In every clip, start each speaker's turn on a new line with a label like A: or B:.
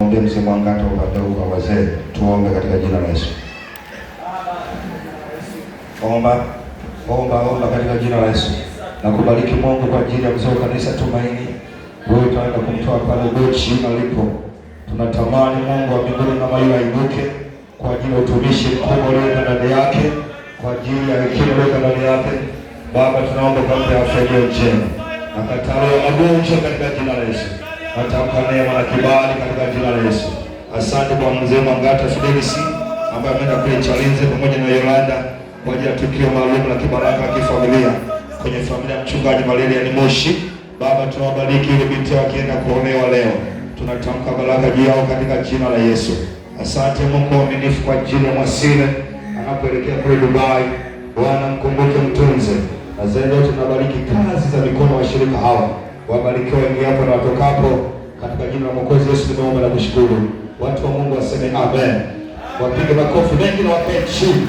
A: tumwombee mzee Mwangata upande huu wa wazee. Tuombe katika jina la Yesu. Omba katika jina la Yesu. Na kubariki Mungu kwa ajili ya mzee wa kanisa Tumaini. Wewe utaenda kumtoa pale Bochi alipo. Tunatamani Mungu wa mbinguni na maisha ibuke kwa ajili ya utumishi mkubwa ulio ndani yake, kwa ajili ya hekima ulio ndani yake. Baba, tunaomba kwa afya iliyo njema. Nakatalia magonjwa katika jina la Yesu. Natamka neema na kibali katika jina la Yesu. Asante kwa mzee Mwangata Fidelis ambaye ameenda kule Chalinze pamoja na Yolanda kwa ajili ya tukio maalum la kibaraka kifamilia kwenye familia ya mchungaji Valeria ni Moshi. Baba, tunawabariki ile binti akienda kuolewa leo. Tunatamka baraka juu yao katika jina la Yesu. Asante Mungu mwaminifu kwa ajili ya Mwasile anapoelekea kule Dubai. Bwana, mkumbuke, mtunze. Na zaidi yote tunabariki kazi za mikono wa shirika hawa. Wabarikiwe hapo na watokapo katika jina la Mwokozi Yesu tunaomba na kushukuru. Watu wa Mungu waseme amen. Wapige makofi mengi na wakae chini.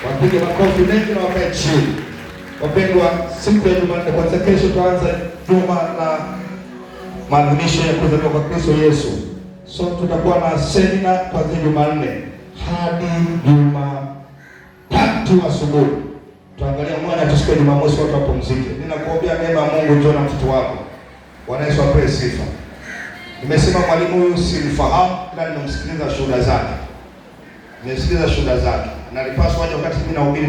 A: Wapige makofi mengi na wakae chini. Wapendwa, siku ya Jumanne kwanza kesho tuanze juma la maadhimisho ya kuzaliwa kwa Kristo Yesu. So tutakuwa na semina kuanzia Jumanne hadi Jumatatu asubuhi. Tuangalia mwana tusikie Jumamosi watu wapumzike. Ninakuombea neema ya Mungu njoo na mtoto wako. Bwana Yesu apewe sifa. Nimesema mwalimu huyu simfahamu, ila nimemsikiliza shuhuda zake. Nimesikiliza shuhuda zake. Na nilipaswa aje wakati mimi nahubiri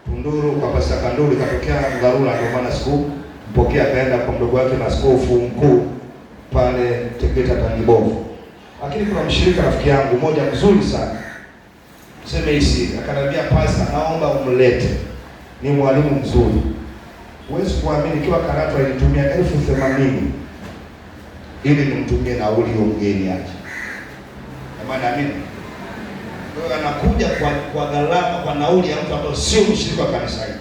A: Tunduru kwa Pastor Kanduli, katokea dharura, ndio maana sikumpokea, kaenda kwa mdogo wake na askofu mkuu pale Tegeta Tangibovu. Lakini kuna mshirika rafiki yangu mmoja mzuri sana. Sema hisi, akaniambia Pastor, naomba umlete. Ni mwalimu mzuri. Huwezi kuamini kiwa Karatu alitumia 80,000 ili nimtumie nauli ya mgeni yake. Maana amini. Kwa anakuja kwa gharama, kwa nauli ya mtu ambaye sio mshirika wa kanisa hili.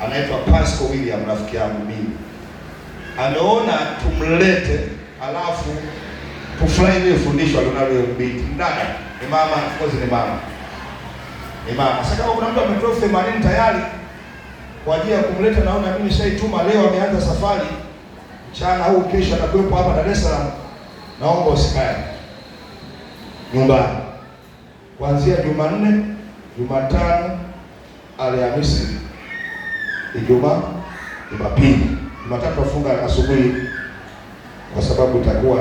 A: Anaitwa Pastor William, rafiki yangu mimi. Ameona tumlete, alafu tufurahi ile fundisho alionalo binti. Ndada, ni mama, of course ni mama. Ni mama. Sasa kama kuna mtu ametoa 80 tayari kwa ajili ya kumleta, naona mimi shaituma leo, ameanza safari mchana au kesho atakuwepo hapa Dar es Salaam. Naomba usikae nyumbani kuanzia Jumanne, Jumatano, Alhamisi, Ijumaa, Jumapili. Jumatatu tufunga asubuhi kwa sababu itakuwa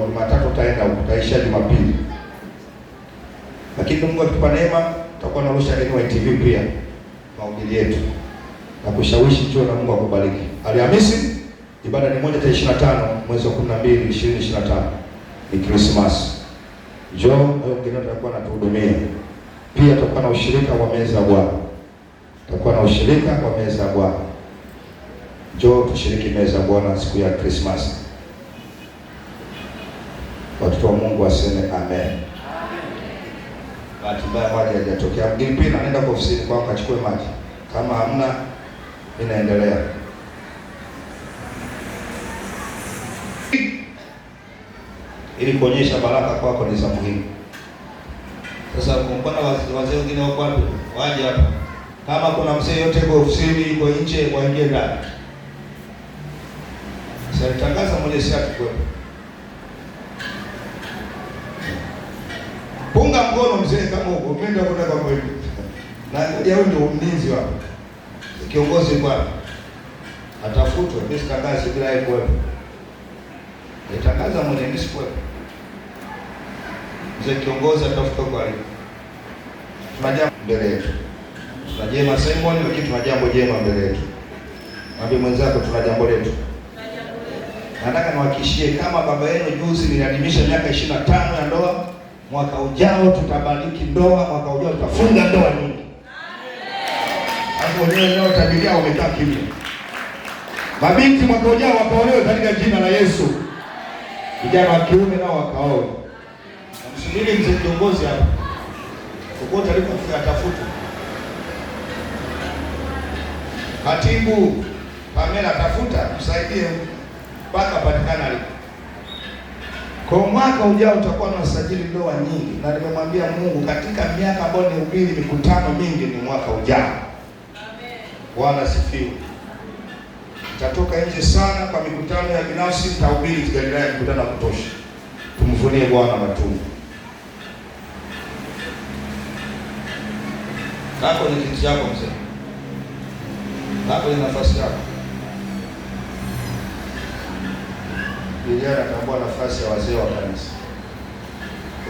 A: Jumatatu utaenda utaisha Jumapili. Lakini Mungu akitupa neema tutakuwa narusha NYTV pia mahubiri yetu na kushawishi chuo, na Mungu akubariki. Alhamisi ibada ni 1/25 mwezi wa 12 2025, ni Christmas. Njoo leo mgeni atakuwa anatuhudumia. Pia tutakuwa na ushirika wa meza ya Bwana. Tutakuwa na ushirika wa meza ya Bwana. Njoo tushiriki meza ya Bwana siku ya Christmas. Watoto wa Mungu waseme amen. Bahati mbaya maji hajatokea. Mgeni pia anaenda kwa ofisini kwa akachukue maji. Kama hamna, inaendelea. Ili kuonyesha baraka kwako ni za muhimu. Sasa kumpana wazee wengine wako wapi? Waje hapa. Kama kuna mzee yote kwa ofisini, kwa nje, waingie ndani. Sasa tangaza mmoja si atukwe. Punga mkono mzee kama huko, upende kwenda kwa kweli. Na yeye ndio mlinzi wako. Kiongozi bwana atafutwa, mimi sitangaze bila yeye kuwepo. Nitangaza mwenye mimi sikuwepo. Mzee kiongozi atafutwa kwa hiyo. Tuna jambo mbele yetu. Tuna jema Simon, lakini tuna jambo jema mbele yetu. Mwambie mwenzako tuna jambo letu. Nataka niwahakishie kama baba yenu juzi niliadhimisha miaka 25 ya ndoa, mwaka ujao tutabariki ndoa, mwaka ujao tutafunga ndoa nyingi. Hapo leo leo tabiria umekaa kimya. Mabinti mwaka ujao wakaolewe katika jina la Yesu. Vijana wa kiume nao wakaoe. Msubiri mzee kiongozi hapa. Kokote alipofika atafuta. Katibu Pamela tafuta, msaidie mpaka patikana alipo. Kwa mwaka ujao utakuwa na usajili ndoa nyingi, na nimemwambia Mungu katika miaka ambayo ni ubiri mikutano mingi ni mwaka ujao. Amen. Bwana sifiwe. Nitatoka nje sana kwa mikutano ya binafsi, nitahubiri Galilaya mikutano ya kutosha. tumvunie Bwana matunda. Hapo ni kiti chako mzee, hapo ni nafasi yako. Biblia inatambua nafasi ya wazee wa kanisa.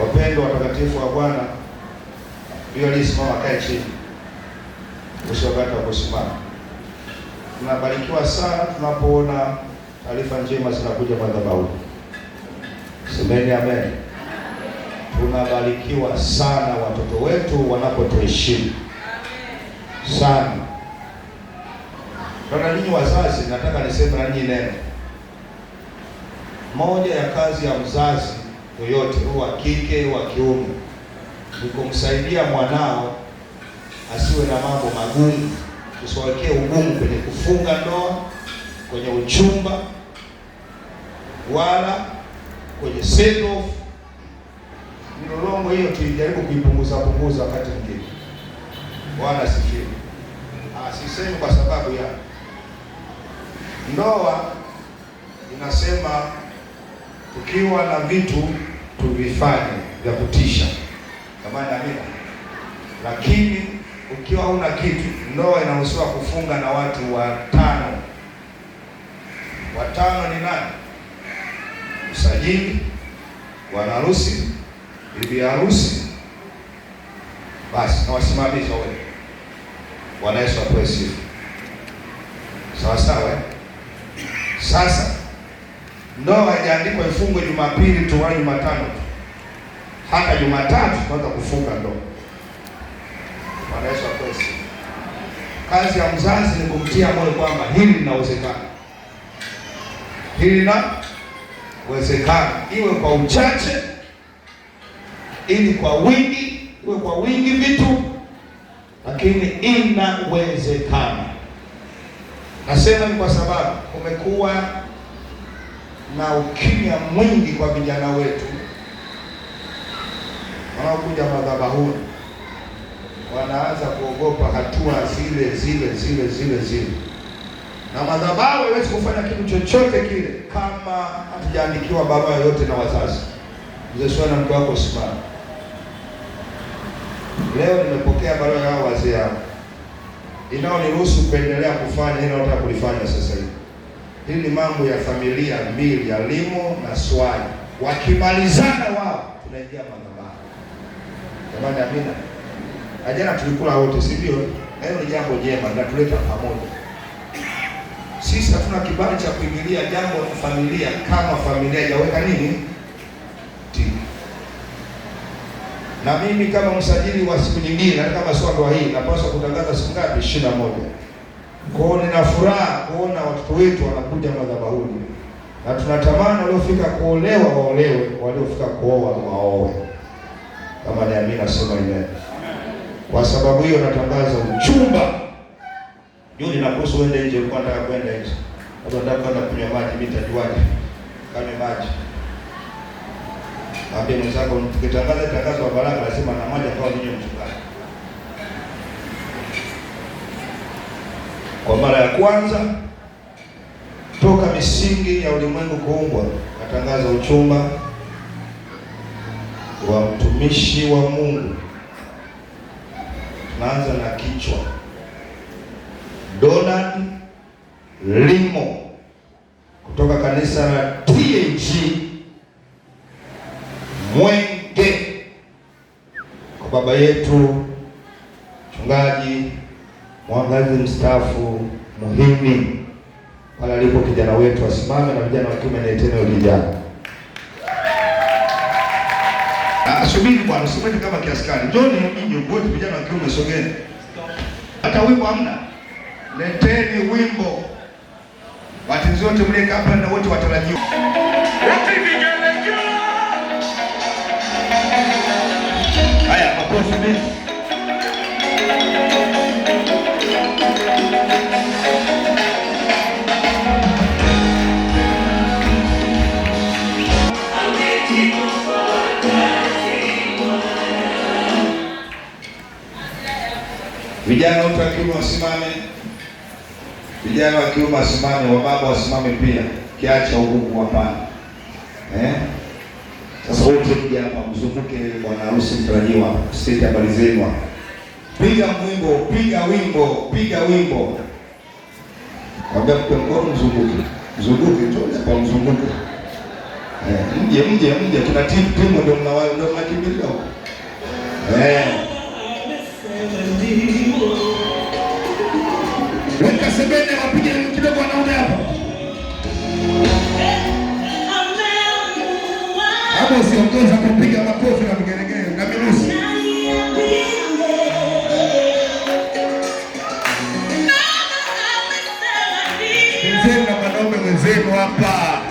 A: Wapendwa watakatifu wa Bwana, hiyo alisimama kae chini, usio wakati wa kusimama. Tunabarikiwa sana tunapoona taarifa njema zinakuja madhabahu. Semeni amen. Tunabarikiwa sana watoto wetu wanapotuheshimu sana. Kwa ninyi wazazi, nataka niseme na ninyi neno moja ya kazi ya mzazi yoyote, wa kike wa kiume, ni kumsaidia mwanao asiwe na mambo magumu. Usiwekee ugumu kwenye kufunga ndoa, kwenye uchumba, wala kwenye send off. Milolongo hiyo tulijaribu kuipunguza wakati mwingine. Bwana asifiwe. Sisemi kwa sababu ya ndoa, inasema tukiwa na vitu tuvifanye vya kutisha, kama amina. Lakini ukiwa huna kitu, ndoa inaruhusiwa kufunga na watu watano. Watano ni nani? Msajili, bwana harusi, bibi harusi, basi na wasimamizi wao. Bwana Yesu apewe sifa. Sawa sawa. Sasa ndoa haijaandikwa ifungwe Jumapili tu wala Jumatano tu. Hata Jumatatu tunaweza kufunga ndoa. Bwana Yesu apewe sifa. Kazi ya mzazi ni kumtia moyo kwamba hili linawezekana. Hili linawezekana, iwe kwa uchache, ili kwa wingi, iwe kwa wingi vitu, lakini inawezekana. Nasema ni kwa sababu kumekuwa na ukimya mwingi kwa vijana wetu wanaokuja madhabahuni. Wanaanza kuogopa hatua zile. Na madhabahu haiwezi kufanya kitu chochote kile kama hatujaandikiwa baba yoyote na wazazi. Mzee Swana, mke wako simama. Leo nimepokea barua ya wazee hao inaoniruhusu kuendelea kufanya hilo nataka kulifanya sasa hivi. Hili ni mambo ya familia mbili ya Limo na Swali. Wakimalizana wao tunaingia madhabahu. Jamani amina. Jana tulikula wote, si ndio? Hiyo ni jambo jema linatuleta pamoja. Sisi hatuna kibali cha kuingilia jambo la familia kama familia hajaweka nini? Na mimi kama msajili wa siku nyingine, hata kama sio ndoa hii, napaswa kutangaza siku ngapi? 21. Kwa hiyo nina furaha kuona watoto wetu wanakuja madhabahuni. Na tunatamani waliofika kuolewa waolewe, waliofika kuoa waoe. Kama ni amina, sema amen. Kwa sababu hiyo natangaza uchumba. Yule nakuhusu uende nje, ulikuwa unataka kwenda nje. Hapo nataka kwenda kunywa maji, mimi nitajuaje? Kanywe maji. Mwambie mwenzako, tukitangaza tangazo la baraka lazima na maji kwa ninyi mchungaji. Kwa mara ya kwanza toka misingi ya ulimwengu kuumbwa, natangaza uchumba wa mtumishi wa Mungu. Tunaanza na kichwa Donald Limo kutoka kanisa la TAG Mwenge, kwa baba yetu mchungaji mwangazi mstaafu Muhindi. Pale alipo kijana wetu asimame, na vijana wa kiume na tena vijana. Subiri bwana, usimwete kama kiaskari. Njoni nyinyi wote vijana wa kiume, sogeni. Hata wimbo hamna. Leteni wimbo. Watu wote mleka hapa na wote watarajiwa. Wapi vijana juu? Haya, makofi mengi. Vijana wote wa kiume wasimame. Vijana wa kiume wasimame, wa baba wasimame pia. Kiacha ugumu hapana. wote kuja hapa mzunguke bwana harusi mtarajiwa. Sisi habari zenu. Piga wimbo, piga wimbo, piga wimbo. Kwambia kwa mkono mzunguke. Mzunguke njoo hapa mzunguke. Mje tuna timu ndio mnakimbilia huko. Weka sebene wapige kidogo wanaume hapa. Hapo usiongoza kupiga makofi na vigelegele na mirusi. Mzee na wanaume wenzenu hapa.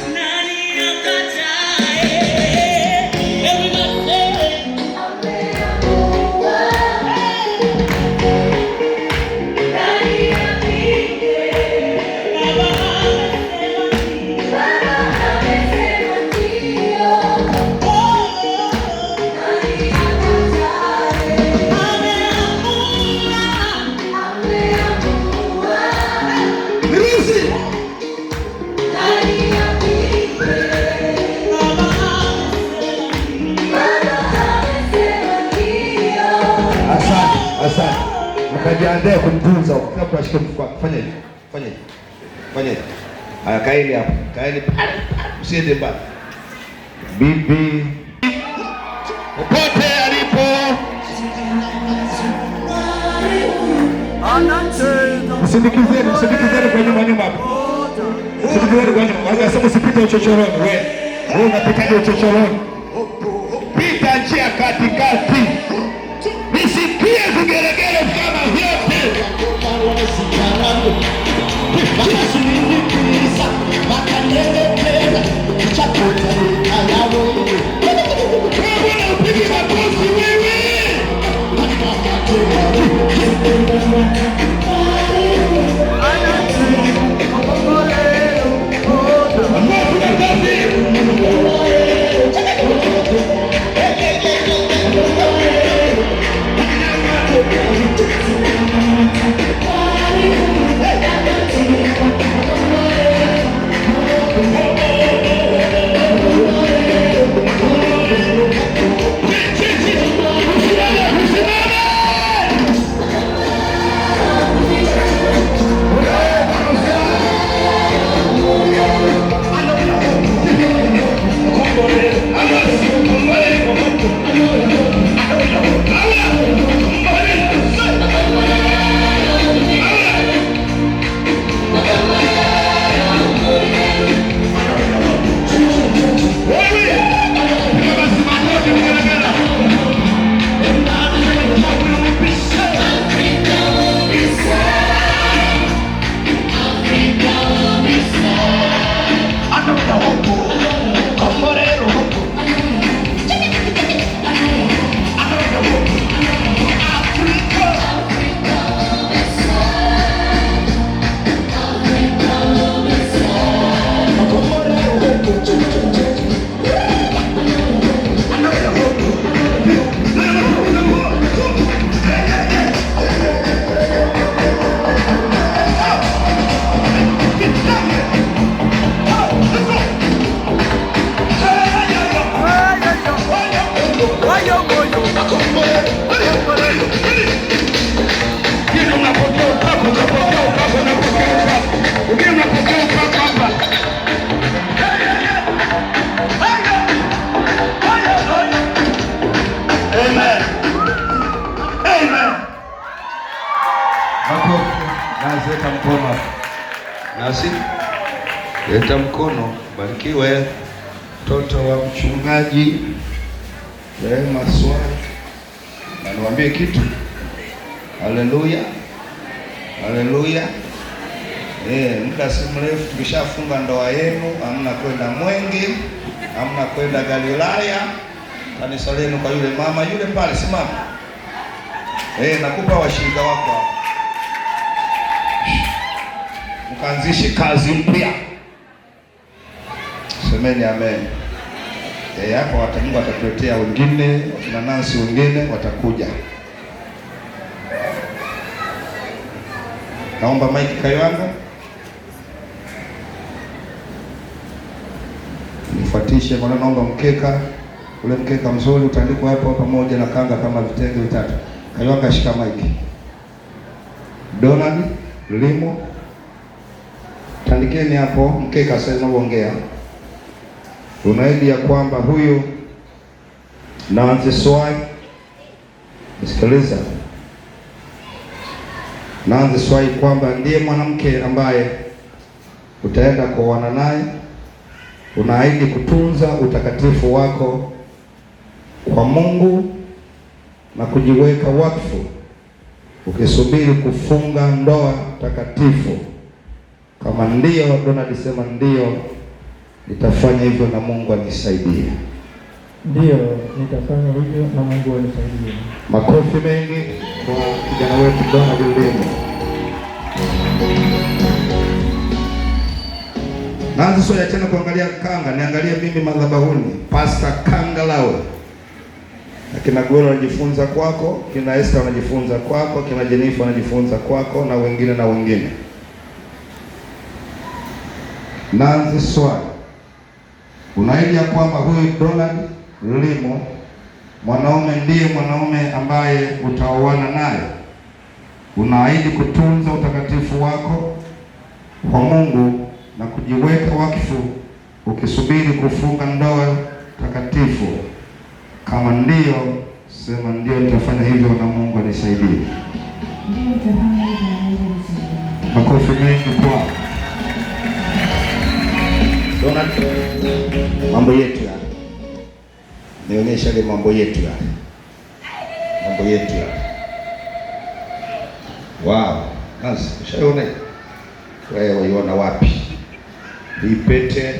A: Asante. Mkajiandae kumtunza kabla ashike mfuko. Fanya hivi. Haya, kaeni hapa. Kaeni. Usiende mbali. Bibi. Popote alipo. Msindikizeni kwa nyuma hapo. Msindikizeni kwa nyuma. Wanasema usipite uchochoroni wewe. Wewe unapita uchochoroni. Pita njia katikati. Nisikie vigelegele kama vyote. Upige makofi wewe. Leta mkono. Nasi leta mkono. Barikiwe mtoto wa mchungaji Rehema Swai. Na niwaambie kitu. Haleluya. Haleluya. Muda si mrefu tukishafunga ndoa yenu, hamna kwenda Mwenge, hamna kwenda Galilaya. Kanisa lenu kwa yule mama yule pale, simama. Nakupa washirika wako. Mkaanzishe kazi mpya. Semeni amen. Hapo Mungu atatuletea wengine, wakina Nancy wengine watakuja. Naomba Mike Kayanga nifuatishe, naomba mkeka ule mkeka mzuri utandikwa hapo pamoja na kanga kama vitenge vitatu. Kayonga shika maiki. Donald Limo, tandikeni hapo mkeka sasa unaongea. Unaidi ya kwamba huyu Nancy Swai, sikiliza, Nancy Swai kwamba ndiye mwanamke ambaye utaenda kuoana naye. Unaahidi kutunza utakatifu wako kwa Mungu na kujiweka wakfu ukisubiri kufunga ndoa takatifu. Kama ndio, Donald sema ndio, nitafanya hivyo na Mungu anisaidie.
B: Ndio, nitafanya hivyo na Mungu anisaidie.
A: Makofi mengi kwa kijana wetu Donald Limo. Naanza sio tena kuangalia kanga, niangalie mimi madhabahuni. Pastor Kangalawe. Akina Goro wanajifunza kwako, kina Esther wanajifunza kwako, kina Jennifer wanajifunza kwako na wengine. Nancy Swai, unaahidi ya kwamba huyu Donald Limo mwanaume ndiye mwanaume ambaye utaoana naye. Unaahidi kutunza utakatifu wako kwa Mungu na kujiweka wakfu ukisubiri kufunga ndoa takatifu. Kama ndio, sema ndio, nitafanya hivyo na Mungu anisaidie.
C: Ndio, nitafanya hivyo na Mungu anisaidie.
A: Makofi mengi kwa Donald. Mambo yetu ya nionyesha ile mambo yetu ya wow. Kazi ushaona wewe, waiona wapi hii pete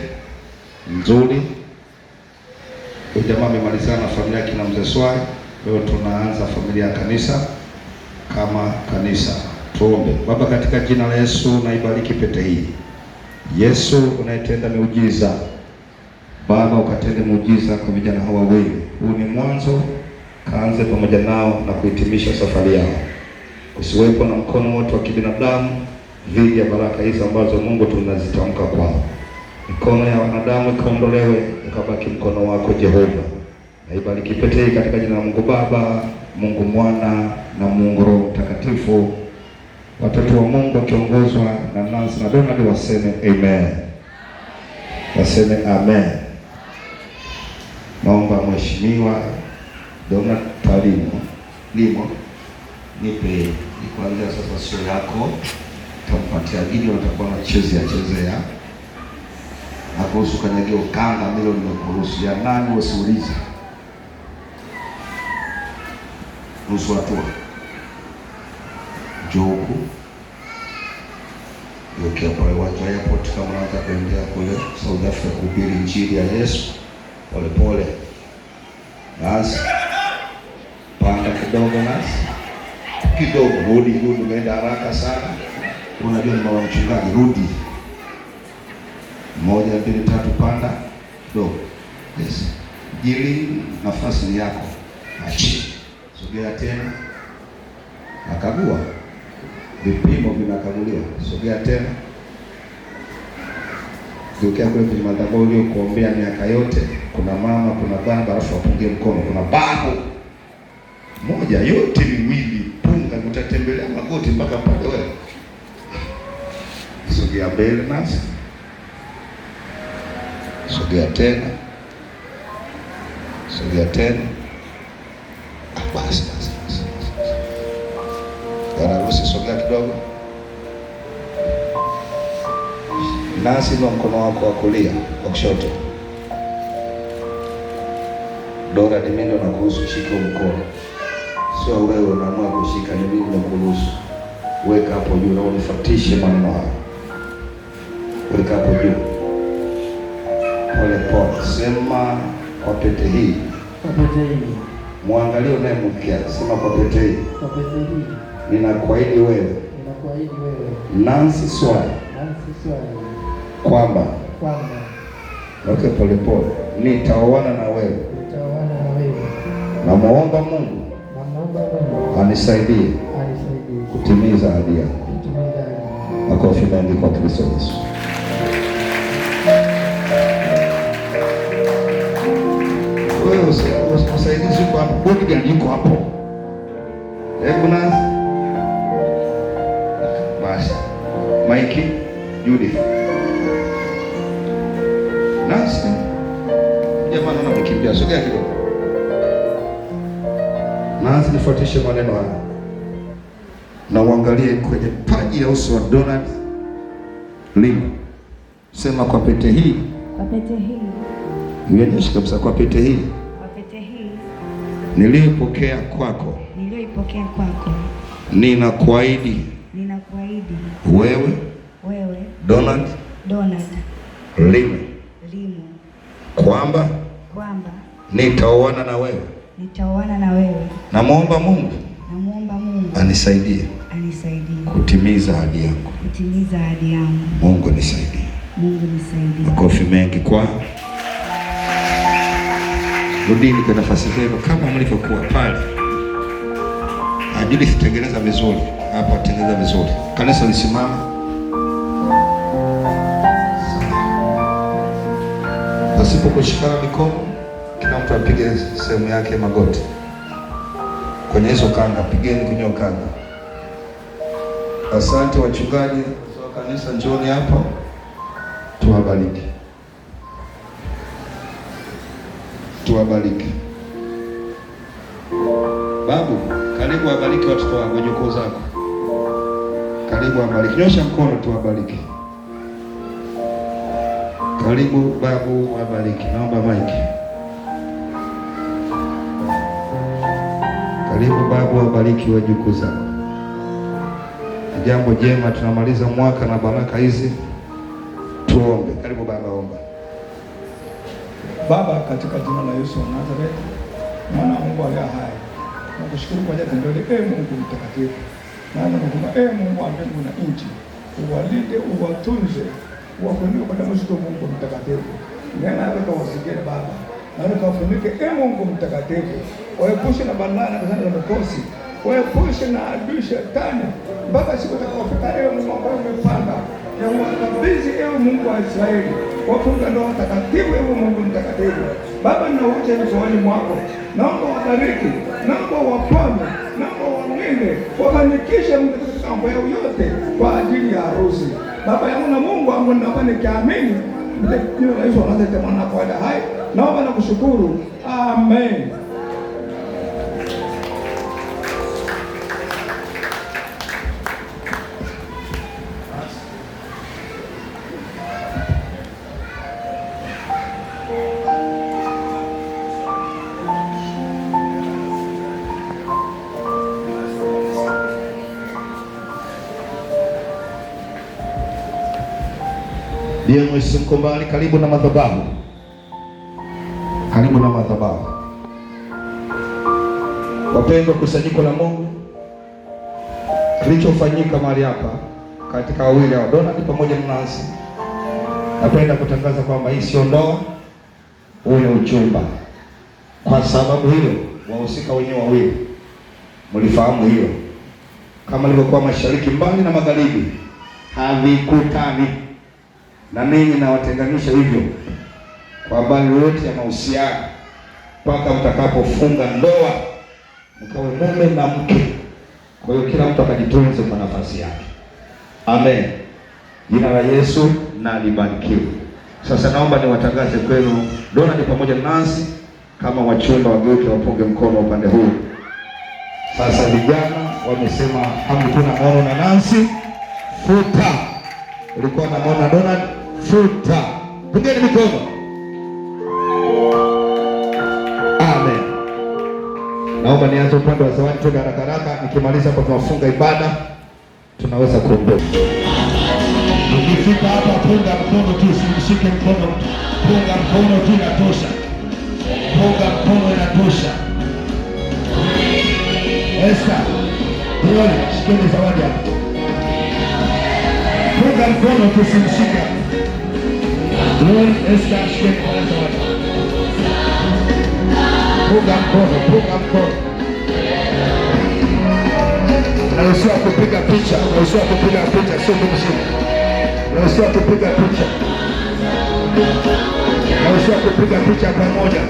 A: nzuri? Huyu jamaa amemalizana na familia kina Mzee Swai. Leo tunaanza familia ya kanisa kama kanisa. Tuombe. Baba, katika jina la Yesu naibariki pete hii. Yesu unayetenda miujiza, Baba ukatende muujiza kwa vijana hawa wawili. Huu ni mwanzo, kaanze pamoja nao na kuhitimisha safari yao. Usiwepo na mkono wote wa kibinadamu dhidi ya baraka hizi ambazo Mungu tunazitamka kwao. Mikono ya wanadamu ikaondolewe, ukabaki mkono wako Jehova. Naibariki pete hii katika jina la Mungu Baba, Mungu Mwana na Mungu Roho Mtakatifu. Watoto wa Mungu wakiongozwa na Nancy na Donald waseme amen. Waseme amen. Naomba Mheshimiwa Donald Limo, nipe kuanzia sasa sio yako, tampatia gidi watakuwa chezea. Hakuhusu kanyagia ukanga milo nimekuruhusu ya nani wasiulize. Nusu hatua. Joku. Yokia pale watu wa airport kama unataka kuingia kule South Africa kuhubiri injili ya Yesu. Pole. Nasi. Panda kidogo nasi. Kidogo rudi umeenda haraka sana. Unajua ni mama mchungaji, rudi. 1, 2, 3 panda kidogo. Yes. Jili nafasi ni yako. Achi. Sogea tena. Nakagua. Vipimo vinakaguliwa. Sogea tena. Ukiwa kule kwenye madhabahu uliokuombea miaka yote, kuna mama, kuna baba, alafu wapungie mkono. Kuna babu moja, yote miwili, punga, utatembelea magoti mpaka pale wewe. Sogea mbele nasi. Sogea tena. Basi. Gararusi, sogea kidogo. Nasi ndio mkono wako wa kulia, wa kushoto. Dora ni mimi ndo nakuruhusu shika mkono. Sio wewe unaamua kushika, ni mimi nakuruhusu. Weka hapo juu na unifuatishe maneno haya. Weka hapo juu. Pole. Sema kwa pete hii. Muangalie unayemkia. Sema kwa pete hii. Ninakuahidi wewe. Nancy Swai. Kwamba. Okay, pole. Nitaoana na wewe. Namuomba Mungu anisaidie kutimiza ahadi yako. Makofi mengi kwa Kristo Yesu. Wewe usaidizi yuko hapo, bodyguard yuko hapo. Hebu Nancy. Basi. Mike, Judith. Nancy. Jamaa naona amekimbia, sogea kidogo. Nancy, nifuatishe maneno haya. Na uangalie kwenye paji ya uso wa Donald Lima. Sema kwa pete hii.
C: Kwa pete hii.
A: Uonyeshe kabisa kwa pete hii.
C: Kwa pete hii.
A: Niliyoipokea kwako.
C: Niliyoipokea kwako.
A: Ninakuahidi.
C: Ninakuahidi.
A: Wewe. Donald Lima. Kwamba nitaoana na wewe. Namuomba Mungu anisaidie kutimiza ahadi yangu. Mungu nisaidie. Makofi mengi kwa. Rudini kwa nafasi zenu kama mlivyokuwa pale. Ajili sitengeneza vizuri. Hapa tengeneza vizuri. Kanisa lisimama. Pasipo kushikana mikono, kila mtu apige sehemu yake magoti. Kwenye hizo kanga, pigeni kwenye kanga. Asante wachungaji wa kanisa, njooni hapa. Tuwabariki. Tuwabariki. Babu, karibu wabariki watoto wako, wajukuu zako. Karibu wabariki. Nyosha mkono tuwabariki. Karibu babu, wabariki. Naomba maiki. Karibu babu, wabariki wajukuu zako. Jambo jema, tunamaliza mwaka na baraka hizi. Tuombe. Karibu baba, omba.
D: Baba, katika jina la Yesu wa Nazareti, mwana wa Mungu aliye hai, nakushukuru kwa ajili ya tendo hili, Mungu mtakatifu. Naomba Mungu wa mbingu na nchi, uwalinde, uwatunze, uwafunike kwa damu ya Mungu mtakatifu. Nena yako kawasikie Baba. Na kawafunike Mungu mtakatifu. Waepushe na balaa na kuzana na mikosi. Waepushe na adui shetani. Mpaka siku utakapofika Mungu ambaye umepanga. Na uwakabidhi Mungu wa Israeli. Wafunga ndoa takatifu Mungu mtakatifu. Baba, ninauacha mikononi mwako. Naomba wabariki, naomba waponye, naomba walinde, wafanikishe mambo yao yote kwa ajili ya harusi. Baba yangu na Mungu wangu, naomba nikiamini jina la Yesu Nazareti, mwana wako aliye hai, naomba na kushukuru. Amen.
A: Ndiye Mwesu Mkombani, karibu na madhabahu. Karibu na madhabahu. Wapendwa kusanyiko la Mungu, kilichofanyika mahali hapa katika wawili wa Donald pamoja na Nancy, napenda kutangaza kwamba hii sio ndoa, huu ni uchumba. Kwa sababu hiyo, wahusika wenyewe wawili mlifahamu hiyo. Kama ilivyokuwa mashariki mbali na magharibi havikutani, na ninyi nawatenganisha hivyo kwa habari yote ya mahusiano mpaka mtakapofunga ndoa mkawe mume na mke. Kwa hiyo kila mtu akajitunze kwa nafasi yake. Amen. Jina la Yesu na libarikiwe. Sasa naomba niwatangaze kwenu Donald pamoja na Nancy kama wachumba, wageuke wapunge mkono upande huu. Sasa vijana wamesema hamkuna maono na Nancy, futa. Ulikuwa na maono na Donald, futa. Pigeni mikono. Amen. Naomba nianze upande wa zawadi tu haraka haraka, nikimaliza hapo tunafunga ibada, tunaweza kuondoka. Ukifika hapa punga mkono tu, usimshike mkono. Punga mkono tu inatosha. Punga mkono inatosha. Esther, Glory, shikeni zawadi hapa. Punga mkono tu, usimshike. Glory, Esther, shikeni zawadi. Punga mkono, punga mkono. Naruhusiwa kupiga picha, naruhusiwa kupiga picha, sio kumshika. Naruhusiwa kupiga picha. Naruhusiwa kupiga picha pamoja.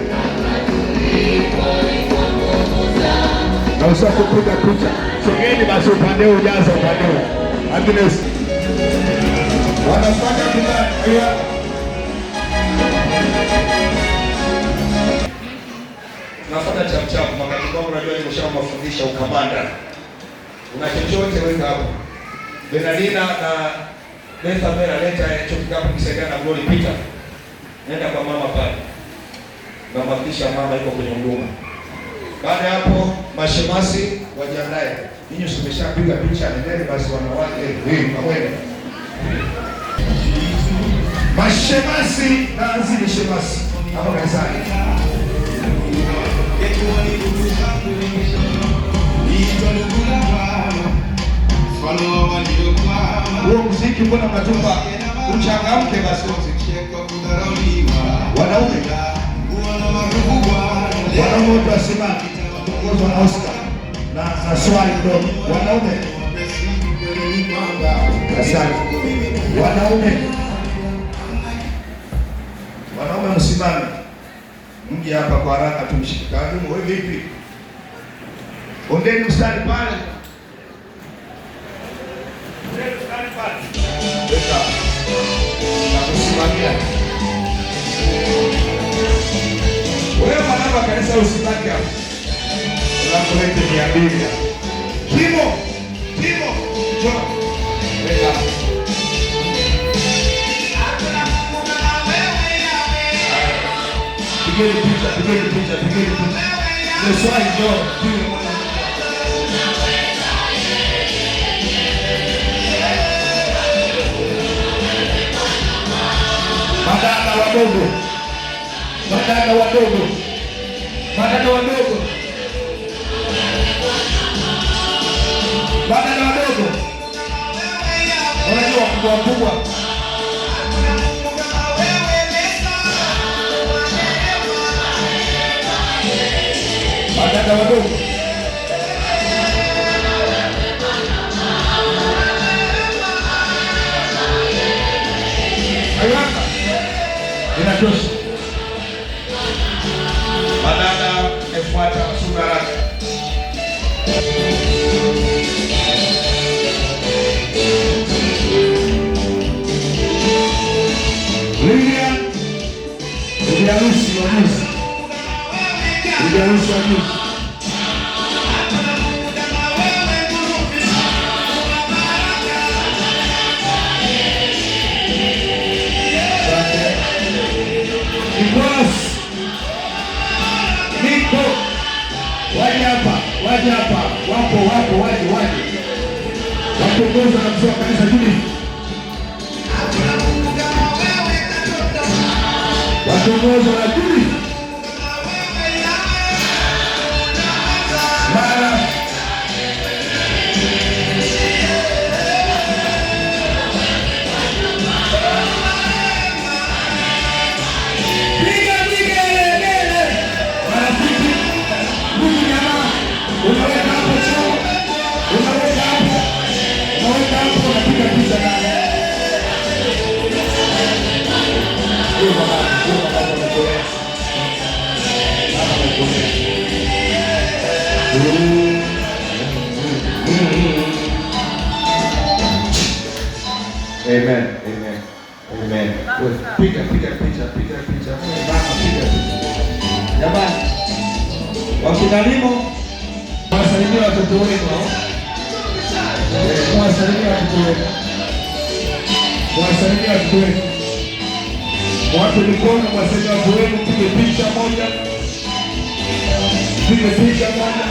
A: au sio kupiga picha. Sogeni basi upande huu, jaza upande huu. Agnes. Wanafanya bila haya. Nafanya chamcham wakati kwa unajua nimeshamafundisha ukamanda. Una chochote weka hapo. Benalina na Leta Mera leta hicho kikapu kisaidia na Glory Peter. Nenda kwa mama pale. Namwakisha mama yuko kwenye huduma. Baada ya hapo mashemasi wajiandae. Ninyi mmeshapiga picha nendeni basi wanawake pamoja. Mashemasi na azili shemasi hapo kanisani. Huo muziki mbona mnatupa uchangamke basi wanaume wote wasimame kuongozwa na Oscar na swali kidogo wanaume. Asante. Wanaume msimame. Mje hapa kwa haraka tumshike karibu. Wewe vipi? Ondeni mstari pale. Weka. Na kusimamia. Wewe mwanangu kanisa usibaki hapo. Unakulete 200. Timo. Njoo. Weka. Pigeni picha. Ndio swali njoo. Madada wadogo. Wanajua wakubwa. Madada wadogo. Ayaka. Inatosha. Madada efuata sura yake. Lilian. Biharusi wa Musa. Niko waje hapa wapo waje wakiongozwa na mzee wa kanisa Juni, wakiongozwa na Juni mara Amen. Piga picha. Jamani. Wakinalimo wasalimia watoto wenu. Wasalimia watoto wenu. Wape mikono wasalimia watoto wenu, pige picha moja. Piga picha moja.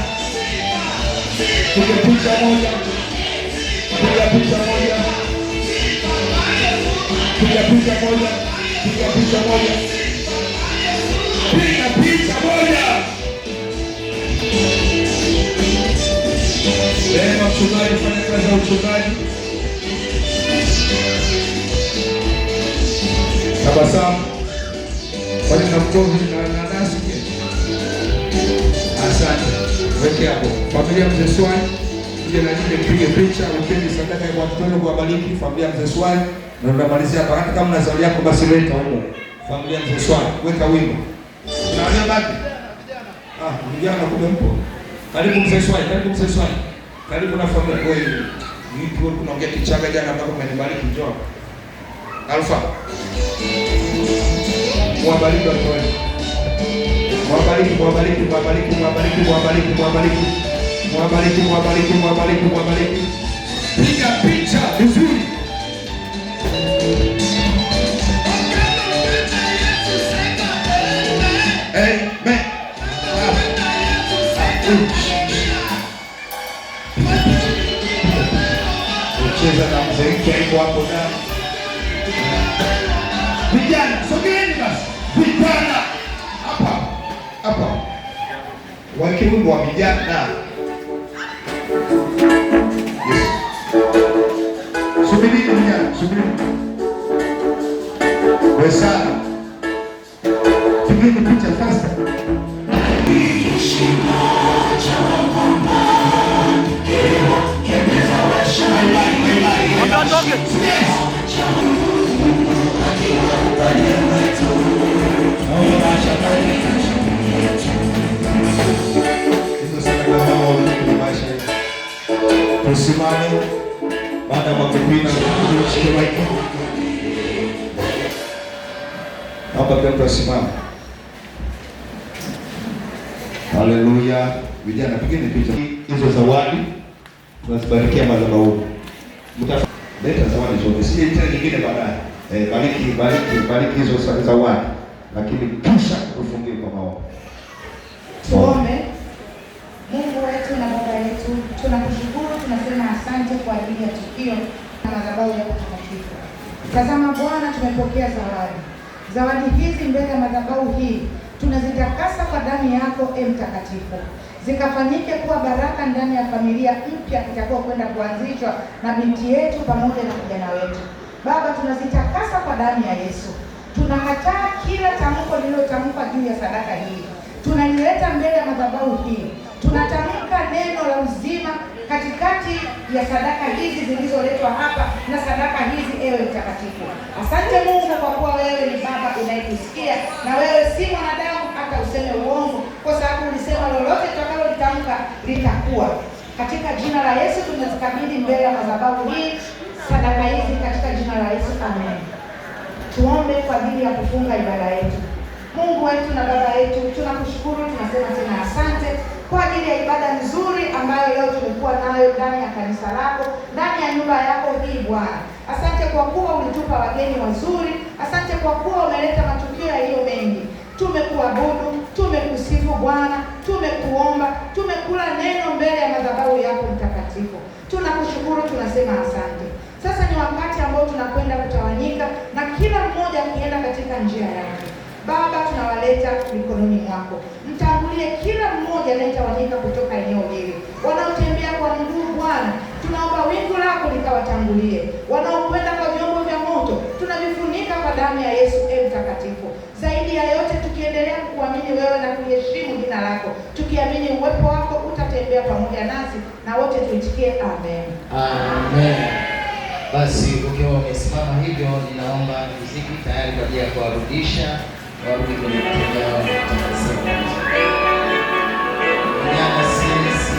A: Lema mchungaji, fanya kazi ya uchungaji. Tabasamu. Fanya na mkozi na nasi. Asante. Weke hapo. Familia Mzee Swai. Uje na nje mpige picha, upende sadaka ya watoto kuwabariki familia Mzee Swai. Na tunamalizia hapa. Hata kama una zawadi yako basi leta huko. Familia Mzee Swai, weka wimbo. Na wale baki. Vijana kumbe mpo. Karibu mzee Swai, karibu mzee Swai. Karibu na familia. Wewe vipi wewe unaongea Kichaga jana mpaka umenibariki njoo. Alfa. Mwabariki watu wenu. Mwabariki, mwabariki, mwabariki, mwabariki, mwabariki, mwabariki. Mwabariki, mwabariki, mwabariki, mwabariki. Piga picha vizuri. Amen. Ucheza na mzee Kengo hapo ndani. Vijana, sogeeni basi. Vijana. Hapa. Hapa. Wakiungo wa vijana. Yes. Subiri vijana, subiri. Wesana. Pigeni picha sasa. Tusimame baada ya kupina hapa kwa tusimame. Haleluya. Vijana pigeni picha. Hizo zawadi tunazibarikia madhabahu. Leta zawadi zote. Si tena nyingine baadaye. Bariki hizo zawadi. Lakini kisha tufungie kwa maombi.
C: Tuombe. Mungu wetu na Baba yetu, tunakushukuru, tunasema asante kwa ajili ya tukio na madhabahu yako takatifu. Tazama Bwana, tumepokea zawadi. Zawadi hizi mbele ya madhabahu hii tunazitakasa kwa damu yako, mtakatifu. Zikafanyike kuwa baraka ndani ya familia mpya itakuwa kwenda kuanzishwa na binti yetu pamoja na kijana wetu. Baba, tunazitakasa kwa damu ya Yesu. Tunakataa kila tamko lililotamkwa juu ya sadaka hii. Tunalileta mbele ya madhabahu hii. Tunatamka neno la uzima katikati ya sadaka hizi zilizoletwa hapa na sadaka hizi, ewe mtakatifu. Asante Mungu kwa kuwa wewe ni Baba unayetusikia, na wewe si mwanadamu hata useme uongo, kwa sababu ulisema lolote tutakalolitamka litakuwa. Katika jina la Yesu tunazikabidhi mbele ya madhabahu hii sadaka hizi katika jina la Yesu, amen. Tuombe kwa ajili ya kufunga ibada yetu. Mungu wetu na Baba yetu, tunakushukuru, tunasema tena asante kwa ajili ya ibada nzuri ambayo leo tumekuwa nayo ndani ya kanisa lako, ndani ya nyumba yako hii Bwana. Asante kwa kuwa ulitupa wageni wazuri. Asante kwa kuwa umeleta matukio yaliyo mengi. Tumekuabudu, tumekusifu Bwana, tumekuomba, tumekula neno mbele ya madhabahu yako mtakatifu. Tunakushukuru, tunasema asante. Sasa ni wakati ambao tunakwenda kutawanyika na kila mmoja akienda katika njia yake. Baba, tunawaleta mikononi mwako. Mtangulie kila mmoja anayetawanyika kutoka eneo hili. Wanaotembea kwa mguu Bwana, tunaomba wingu lako likawatangulie. Wanaokwenda kwa vyombo vya moto, tunavifunika kwa damu ya Yesu, mtakatifu. Zaidi ya yote tukiendelea kukuamini wewe na kuheshimu jina lako, tukiamini uwepo wako utatembea pamoja nasi, na wote tuitikie amen.
E: Amen. Basi ukiwa umesimama hivyo, ninaomba muziki tayari kwa ajili ya kuwarudisha warudi kwenye matendo yao takatifu. Nyama sisi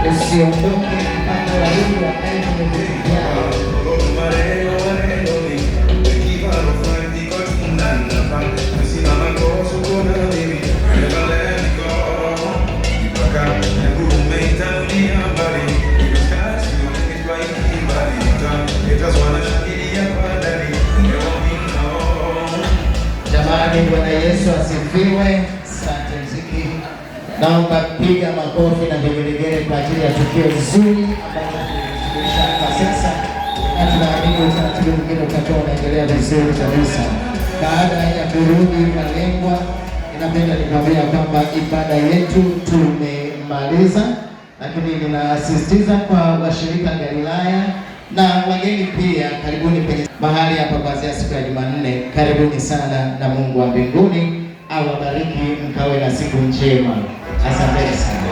E: usiondoke mpaka warudi wakae kwenye viti vyao. Jamani, Bwana Yesu asifiwe. Asante mziki. Naomba piga makofi na vigelegele kwa ajili ya tukio zuri ambalo tumeshaka sasa, na tunaamini utaratibu mwingine utakuwa unaendelea vizuri kabisa. Baada ya kurudi malengwa, ninapenda nikwambia kwamba ibada yetu tumemaliza, lakini ninasisitiza kwa washirika Galilaya na wageni pia, karibuni kwenye mahali hapa kuanzia siku ya Jumanne. Karibuni sana na Mungu wa mbinguni awabariki, mkawe na siku njema. Asante sana.